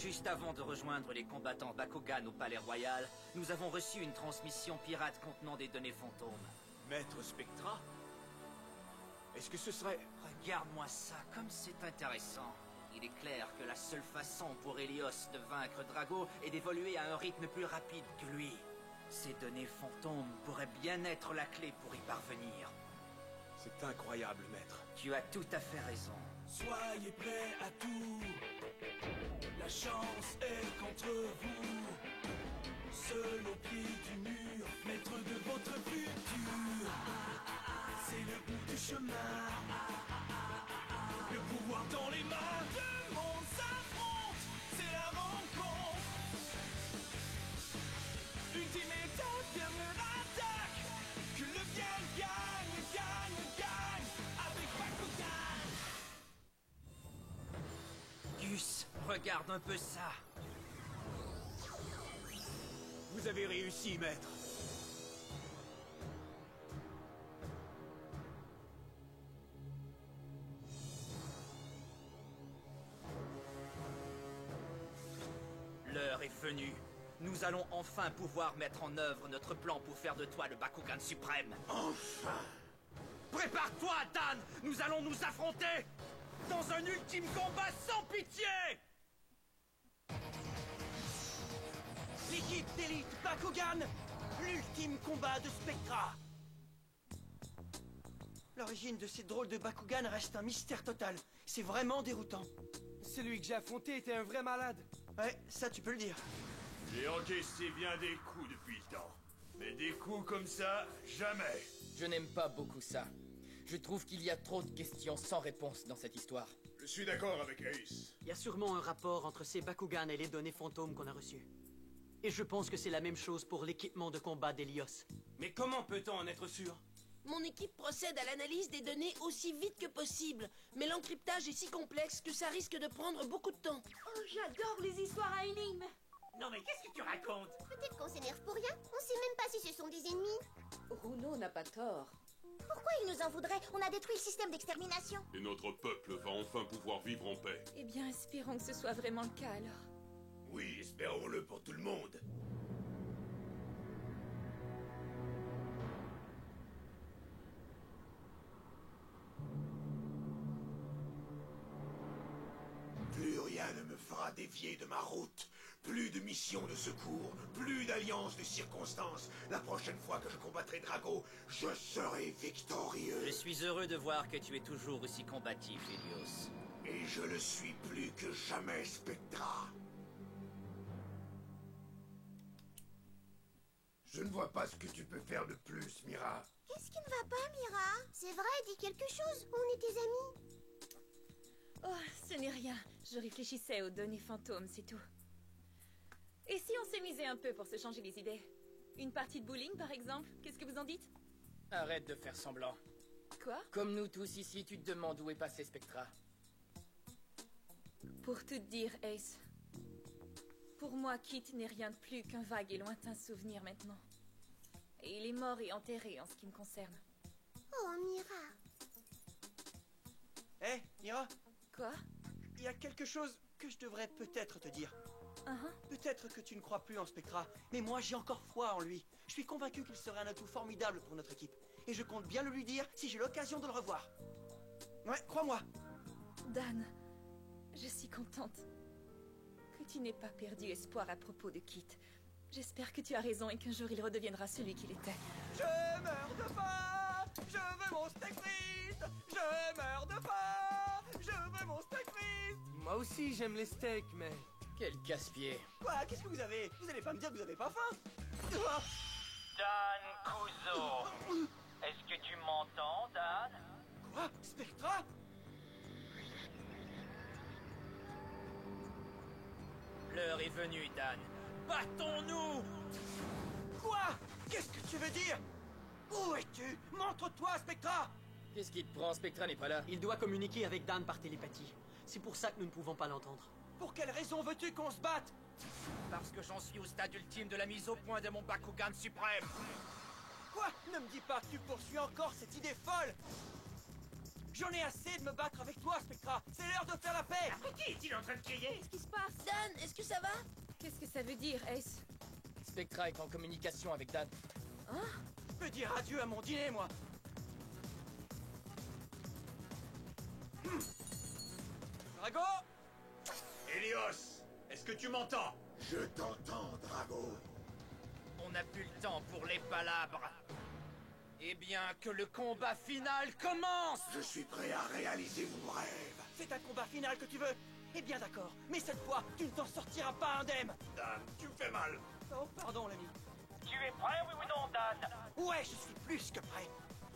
Juste avant de rejoindre les combattants Bakugan au Palais Royal, nous avons reçu une transmission pirate contenant des données fantômes. Maître Spectra? Est-ce que ce serait... Regarde-moi ça, comme c'est intéressant. Il est clair que la seule façon pour Helios de vaincre Drago est d'évoluer à un rythme plus rapide que lui. Ces données fantômes pourraient bien être la clé pour y parvenir. C'est incroyable, maître. Tu as tout à fait raison. Soyez prêts à tout. La chance est contre vous. Seul au pied du mur, maître de votre futur. C'est le bout du chemin. Le pouvoir dans les mains. Deux mondes s'affrontent. C'est la rencontre. Ultimate dernière attaque. Que le bien gagne, gagne, gagne. Avec Bakugan. Gus, regarde un peu ça. Vous avez réussi, maître. L'heure est venue. Nous allons enfin pouvoir mettre en œuvre notre plan pour faire de toi le Bakugan suprême. Enfin! Prépare-toi, Dan! Nous allons nous affronter dans un ultime combat sans pitié! L'équipe d'élite Bakugan, l'ultime combat de Spectra. L'origine de ces drôles de Bakugan reste un mystère total. C'est vraiment déroutant. Celui que j'ai affronté était un vrai malade. Ouais, ça tu peux le dire. J'ai encaissé bien des coups depuis le temps. Mais des coups comme ça, jamais. Je n'aime pas beaucoup ça. Je trouve qu'il y a trop de questions sans réponse dans cette histoire. Je suis d'accord avec Ace. Il y a sûrement un rapport entre ces Bakugan et les données fantômes qu'on a reçues. Et je pense que c'est la même chose pour l'équipement de combat d'Helios. Mais comment peut-on en être sûr? Mon équipe procède à l'analyse des données aussi vite que possible. Mais l'encryptage est si complexe que ça risque de prendre beaucoup de temps. Oh, j'adore les histoires à énigmes. Non mais qu'est-ce que tu racontes? Peut-être qu'on s'énerve pour rien. On sait même pas si ce sont des ennemis. Runo n'a pas tort. Pourquoi ils nous en voudraient? On a détruit le système d'extermination. Et notre peuple va enfin pouvoir vivre en paix. Eh bien, espérons que ce soit vraiment le cas alors. Oui, espérons-le pour tout le monde. Plus rien ne me fera dévier de ma route. Plus de missions de secours, plus d'alliances de circonstances. La prochaine fois que je combattrai Drago, je serai victorieux. Je suis heureux de voir que tu es toujours aussi combatif, Helios. Et je le suis plus que jamais, Spectra. Je ne vois pas ce que tu peux faire de plus, Mira. Qu'est-ce qui ne va pas, Mira? C'est vrai, dis quelque chose. On est tes amis. Oh, ce n'est rien. Je réfléchissais aux données fantômes, c'est tout. Et si on s'amusait un peu pour se changer les idées? Une partie de bowling, par exemple? Qu'est-ce que vous en dites? Arrête de faire semblant. Quoi? Comme nous tous ici, tu te demandes où est passé Spectra. Pour tout te dire, Ace, pour moi, Kit n'est rien de plus qu'un vague et lointain souvenir maintenant. Et il est mort et enterré en ce qui me concerne. Oh, Mira. Hé, Mira, Quoi? il y a quelque chose que je devrais peut-être te dire. Uh-huh. Peut-être que tu ne crois plus en Spectra, mais moi j'ai encore foi en lui. Je suis convaincu qu'il serait un atout formidable pour notre équipe. Et je compte bien le lui dire si j'ai l'occasion de le revoir. Ouais, crois-moi. Dan, je suis contente que tu n'aies pas perdu espoir à propos de Kit. J'espère que tu as raison et qu'un jour il redeviendra celui qu'il était. Je meurs de faim. Je veux mon steak frites. Je meurs de faim. Je veux mon steak frites. Moi aussi, j'aime les steaks, mais... Quel casse-pied. Quoi? Qu'est-ce que vous avez? Vous allez pas me dire que vous avez pas faim? Dan Kuzo! Est-ce que tu m'entends, Dan? Quoi? Spectra? L'heure est venue, Dan. Battons-nous! Quoi? Qu'est-ce que tu veux dire? Où es-tu? Montre-toi, Spectra! Qu'est-ce qui te prend? Spectra n'est pas là. Il doit communiquer avec Dan par télépathie. C'est pour ça que nous ne pouvons pas l'entendre. Pour quelle raison veux-tu qu'on se batte? Parce que j'en suis au stade ultime de la mise au point de mon Bakugan suprême. Quoi? Ne me dis pas que tu poursuis encore cette idée folle! J'en ai assez de me battre avec toi, Spectra. C'est l'heure de faire la paix. Qui est-il en train de crier? Qu'est-ce qui se passe? Dan, est-ce que ça va? Qu'est-ce que ça veut dire, Ace? Spectra est en communication avec Dan. Hein? Je peux dire adieu à mon dîner, moi. Drago! Helios, est-ce que tu m'entends? Je t'entends, Drago. On n'a plus le temps pour les palabres. Eh bien, que le combat final commence! Je suis prêt à réaliser mon rêve. C'est un combat final que tu veux? Eh bien d'accord, mais cette fois, tu ne t'en sortiras pas indemne. Dan, tu me fais mal. Oh, pardon, l'ami. Tu es prêt, oui ou non, Dan? Ouais, je suis plus que prêt.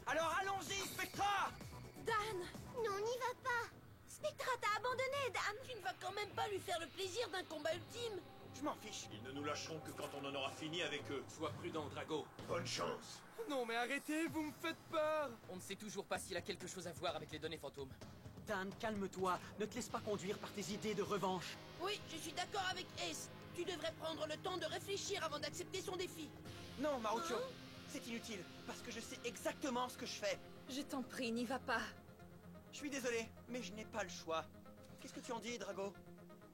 Alors allons-y, Spectra! Dan! Non, n'y va pas. Spectra t'a abandonné, Dan. Tu ne vas quand même pas lui faire le plaisir d'un combat ultime. Je m'en fiche. Ils ne nous lâcheront que quand on en aura fini avec eux. Sois prudent, Drago. Bonne chance. Non, mais arrêtez, vous me faites peur. On ne sait toujours pas s'il a quelque chose à voir avec les données fantômes. Dan, calme-toi. Ne te laisse pas conduire par tes idées de revanche. Oui, je suis d'accord avec Ace. Tu devrais prendre le temps de réfléchir avant d'accepter son défi. Non, Maruccio, c'est inutile, parce que je sais exactement ce que je fais. Je t'en prie, n'y va pas. Je suis désolé, mais je n'ai pas le choix. Qu'est-ce que tu en dis, Drago?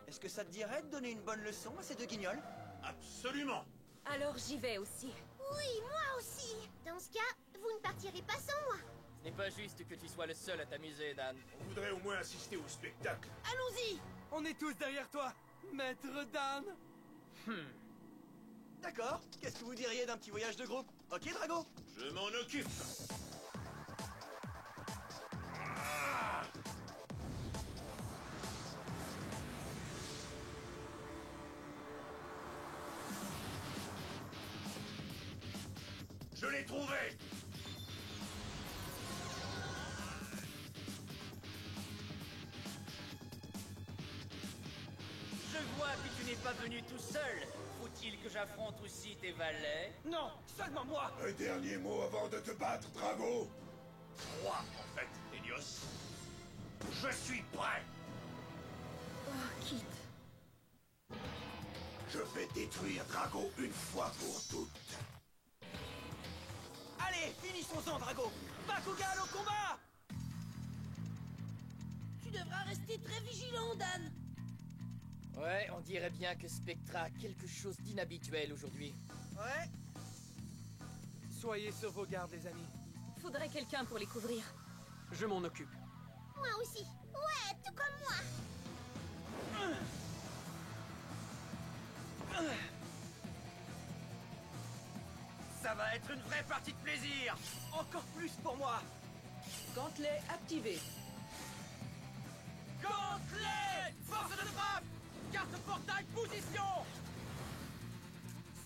Est-ce que ça te dirait de donner une bonne leçon à ces deux guignols? Absolument. Alors j'y vais aussi. Oui, moi aussi. Dans ce cas, vous ne partirez pas sans moi. Ce n'est pas juste que tu sois le seul à t'amuser, Dan. On voudrait au moins assister au spectacle. Allons-y. On est tous derrière toi, Maître Dan. D'accord, qu'est-ce que vous diriez d'un petit voyage de groupe? Ok, Drago? Je m'en occupe. Je l'ai trouvé. Je vois que tu n'es pas venu tout seul. Faut-il que j'affronte aussi tes valets? Non, seulement moi! Un dernier mot avant de te battre, Drago. 3, en fait, Helios. Je suis prêt. Oh, quitte. Je vais détruire Drago une fois pour toutes. Allez, finissons-en, Drago! Bakugan au combat! Tu devras rester très vigilant, Dan. Ouais, on dirait bien que Spectra a quelque chose d'inhabituel aujourd'hui. Ouais? Soyez sur vos gardes, les amis. Faudrait quelqu'un pour les couvrir. Je m'en occupe. Moi aussi. Ouais, tout comme moi. Ça va être une vraie partie de plaisir! Encore plus pour moi! Gantelet activé. Gantelet! Force de frappe! Carte portail position!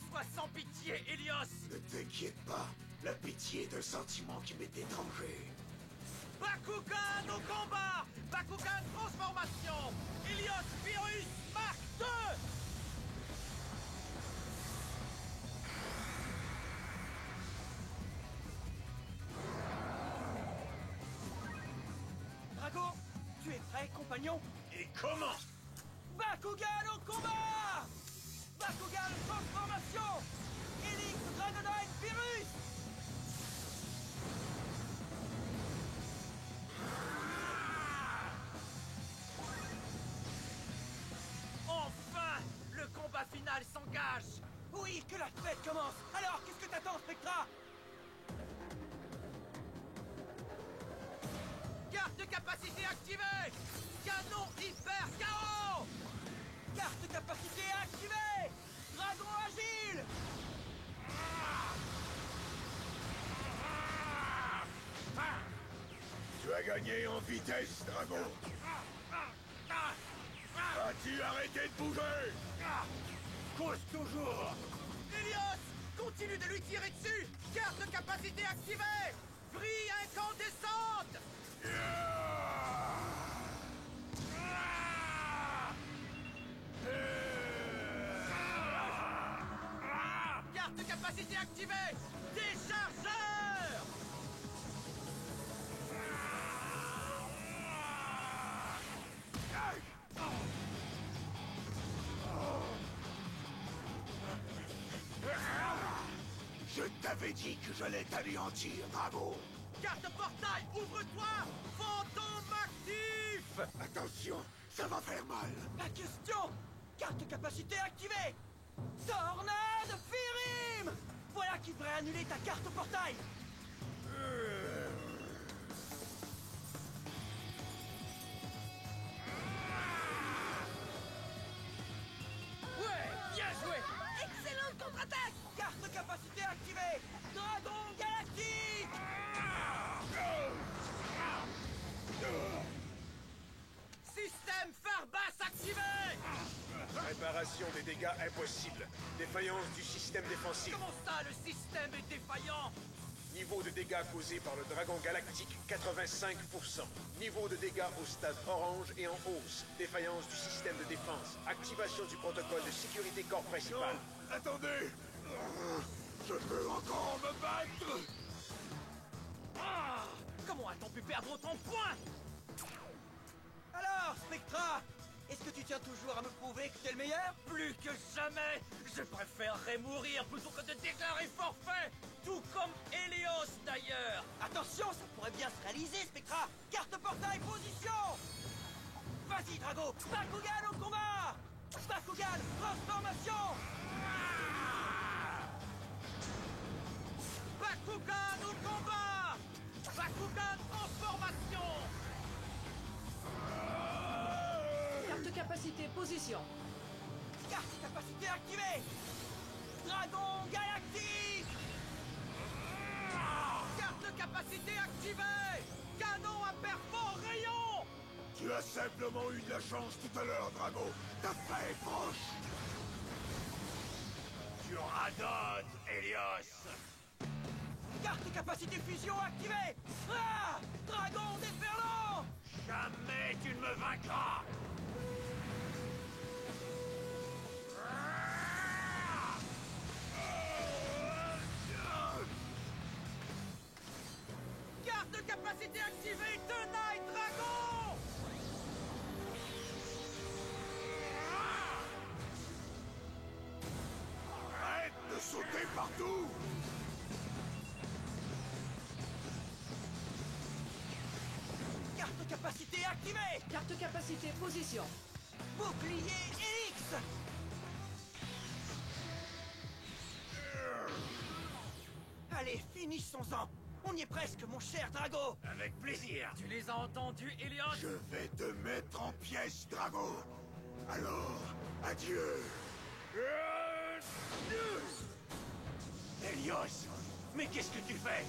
Sois sans pitié, Helios! Ne t'inquiète pas, la pitié est un sentiment qui m'est étranger. Bakugan au combat! Bakugan transformation! Helios Virus Mark 2! Drago, tu es prêt, compagnon? Et comment? Bakugan au combat! Bakugan transformation! Helix Dragonite Virus! Enfin! Le combat final s'engage! Oui, que la fête commence! Alors, qu'est-ce que t'attends, Spectra? Carte de capacité activée! Canon hyper KO! Carte de capacité activée! Dragon agile! Tu as gagné en vitesse, Drago. As-tu arrêté de bouger? Cause toujours. Helios! Continue de lui tirer dessus! Carte de capacité activée! Vrille incandescente! Carte de capacité activée! Déchargeur! Je t'avais dit que j'allais t'anéantir, Drago. Carte portail, ouvre-toi! Fantôme actif! Attention, ça va faire mal. La question! Carte capacité activée! Tornade Firim! Voilà qui devrait annuler ta carte portail! Ouais, bien joué. Excellente contre-attaque! Carte capacité activée! Dragon galactique! Système phare basse activé! Réparation des dégâts impossible. Défaillance du système défensif. Comment ça, le système est défaillant? Niveau de dégâts causés par le dragon galactique, 85%. Niveau de dégâts au stade orange et en hausse. Défaillance du système de défense. Activation du protocole de sécurité corps principal. Non, attendez. Je peux encore me battre. Ah! Comment a-t-on pu perdre autant de points? Alors, Spectra, est-ce que tu tiens toujours à me prouver que t'es le meilleur? Plus que jamais! Je préférerais mourir plutôt que de déclarer forfait! Tout comme Helios, d'ailleurs! Attention, ça pourrait bien se réaliser, Spectra! Carte portail, position! Vas-y, Drago! Bakugan au combat! Bakugan, transformation! Bakugan au combat! Bakugan, transformation! Carte capacité, position. Carte capacité activée! Dragon galactique! Carte capacité activée! Canon à perfort rayon! Tu as simplement eu de la chance tout à l'heure, Drago. Ta fin est proche. Tu radotes, Helios! Carte capacité fusion activée! Ah! Dragon déferlant! Jamais tu ne me vaincras! Carte capacité activée! Tonight Dragon! Arrête de sauter partout. Carte capacité activée! Carte capacité, position. Bouclier X! Allez, finissons-en! On y est presque, mon cher Drago! Avec plaisir! Tu les as entendus, Helios? Je vais te mettre en pièces, Drago. Alors, adieu. Helios! Mais qu'est-ce que tu fais?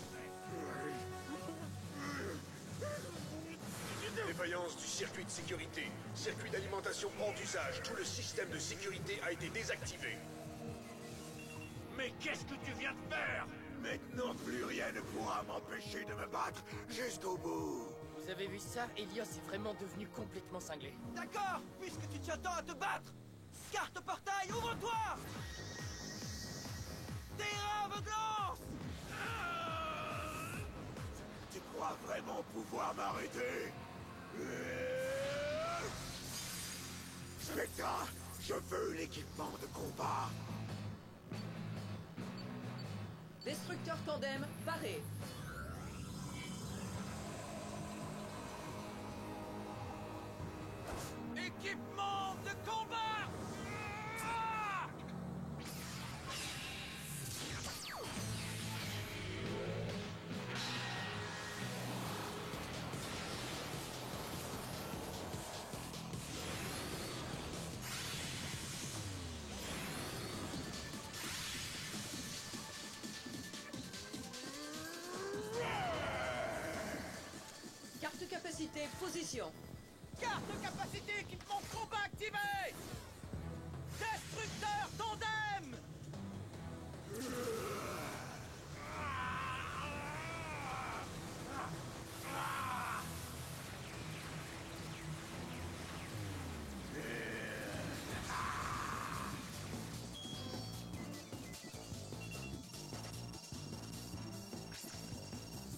Défaillance du circuit de sécurité. Circuit d'alimentation hors d'usage. Tout le système de sécurité a été désactivé. Mais qu'est-ce que tu viens de faire? Maintenant, plus rien ne pourra m'empêcher de me battre jusqu'au bout. Vous avez vu ça? Helios est vraiment devenu complètement cinglé. D'accord, puisque tu tiens tant à te battre! Carte portail, ouvre-toi! Terrain aveuglant! Tu crois vraiment pouvoir m'arrêter? Spectra, je veux l'équipement de combat. Destructeur tandem, paré. Équipement de combat! Ah! Carte capacité, position. Carte capacité équipement combat activé! Destructeur tandem!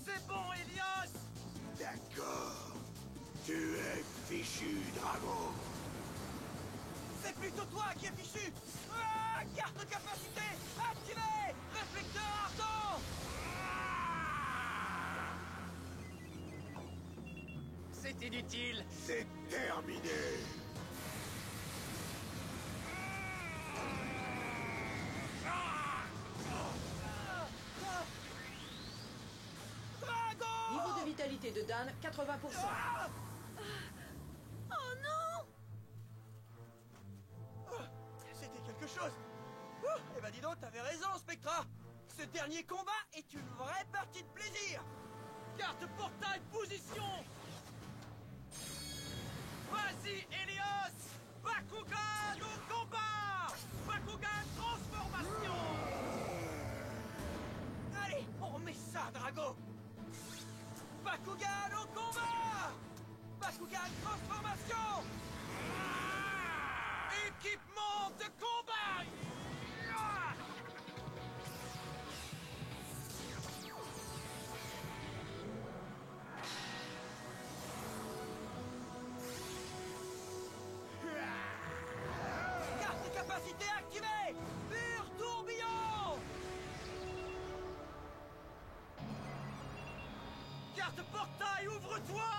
C'est bon, Helios! D'accord. Tu es fichu, Drago. C'est plutôt toi qui es fichu! Ah, carte capacité activée! Réflecteur ardent! C'est inutile. C'est terminé. Niveau de vitalité de Dan, 80%. Oh non! C'était quelque chose. Eh ben dis donc, t'avais raison, Spectra. Ce dernier combat est une vraie partie de plaisir. Carte portail position. Vas-y, Helios. Bakugan au combat. Bakugan transformation. Allez, on remet ça, Drago. Bakugan au combat. Bakugan transformation. Équipement de combat. Carte capacité activée. Pur tourbillon. Carte portail, ouvre-toi.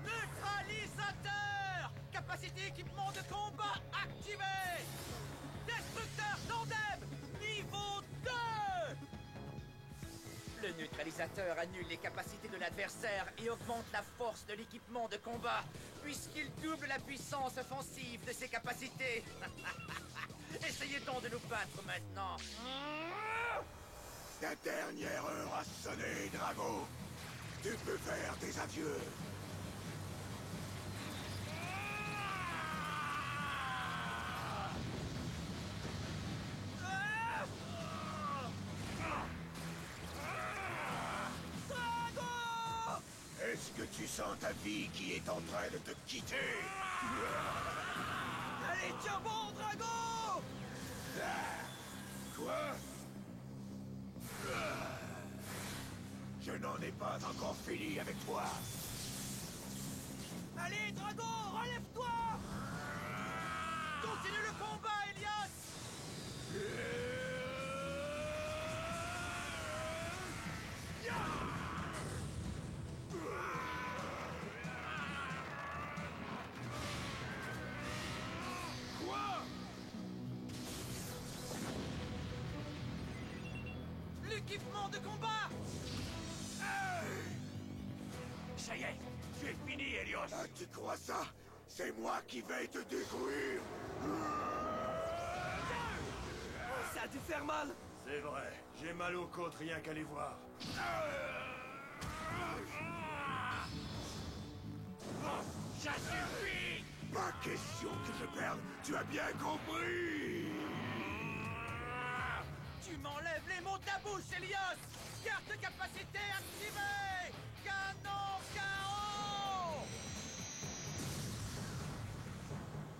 Neutralisateur. Capacité équipement de combat activée. Destructeur tandem, niveau 2. Le neutralisateur annule les capacités de l'adversaire et augmente la force de l'équipement de combat, puisqu'il double la puissance offensive de ses capacités. Essayez donc de nous battre maintenant. Ta dernière heure a sonné, Drago. Tu peux faire tes adieux. Est-ce que tu sens ta vie qui est en train de te quitter? Allez, tiens bon, Drago. Quoi? Je n'en ai pas encore fini avec toi. Allez, Drago, relève-toi. Continue le combat, Helios. Quoi? L'équipement de combat. Ça y est, tu es fini, Helios. Ah, tu crois ça? C'est moi qui vais te détruire. Ça a dû faire mal. C'est vrai, j'ai mal aux côtes rien qu'à les voir. Ça suffit! Pas question que je perde, tu as bien compris! Tu m'enlèves les mots de la bouche, Helios. Carte capacité activée. Canon KO.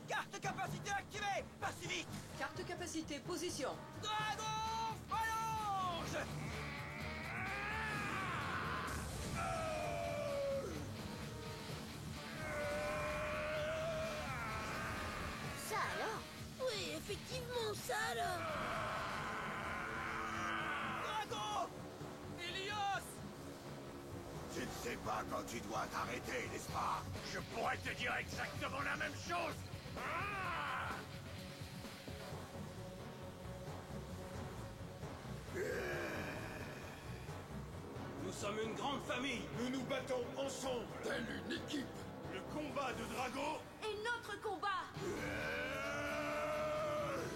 Carte capacité activée. Pas si vite. Carte capacité position. Dragon phalange. Ça alors? Oui, effectivement, ça alors. Drago. Helios. Tu ne sais pas quand tu dois t'arrêter, n'est-ce pas? Je pourrais te dire exactement la même chose. Nous sommes une grande famille. Nous nous battons ensemble, telle une équipe. Le combat de Drago. Et notre combat.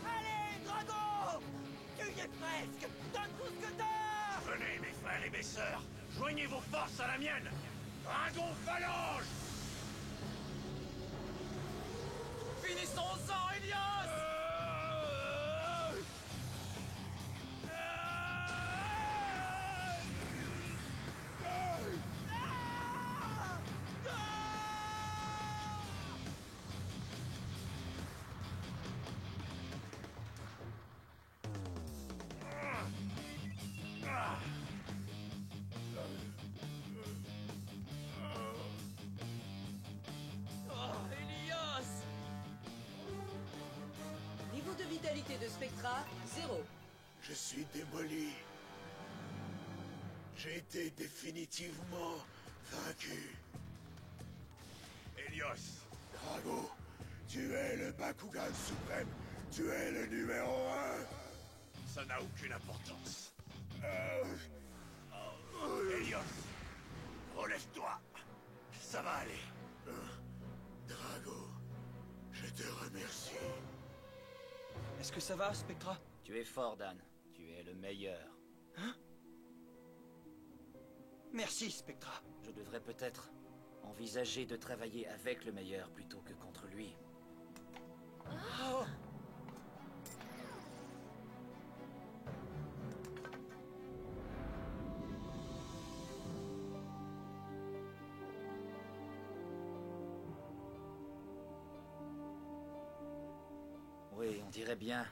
Allez, Drago. Tu y es presque. Donne tout ce que t'as. Venez, mes frères et mes sœurs. Joignez vos forces à la mienne. Dragon phalange. Finissons-en, Helios. Niveau de vitalité de Spectra, 0. Je suis démoli. J'ai été définitivement vaincu. Helios. Drago, tu es le Bakugan suprême. Tu es le numéro 1. Ça n'a aucune importance. Helios, relève-toi. Ça va aller. Drago, je te remercie. Est-ce que ça va, Spectra? Tu es fort, Dan. Tu es le meilleur. Hein? Merci, Spectra. Je devrais peut-être envisager de travailler avec le meilleur plutôt que contre lui. Oh. Oui, on dirait bien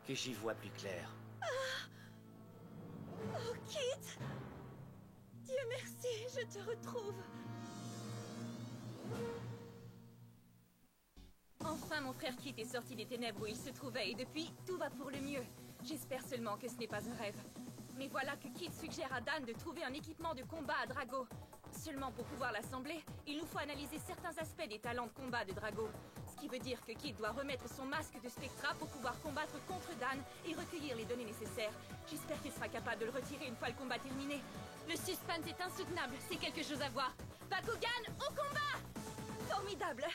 que j'y vois plus clair. Oh, Kit! Dieu merci, je te retrouve. Enfin, mon frère Kit est sorti des ténèbres où il se trouvait et depuis, tout va pour le mieux. J'espère seulement que ce n'est pas un rêve. Mais voilà que Kit suggère à Dan de trouver un équipement de combat à Drago. Seulement pour pouvoir l'assembler, il nous faut analyser certains aspects des talents de combat de Drago. Ce qui veut dire que Kit doit remettre son masque de Spectra pour pouvoir combattre contre Dan et recueillir les données nécessaires. J'espère qu'il sera capable de le retirer une fois le combat terminé. Le suspense est insoutenable, c'est quelque chose à voir. Bakugan, au combat! Formidable!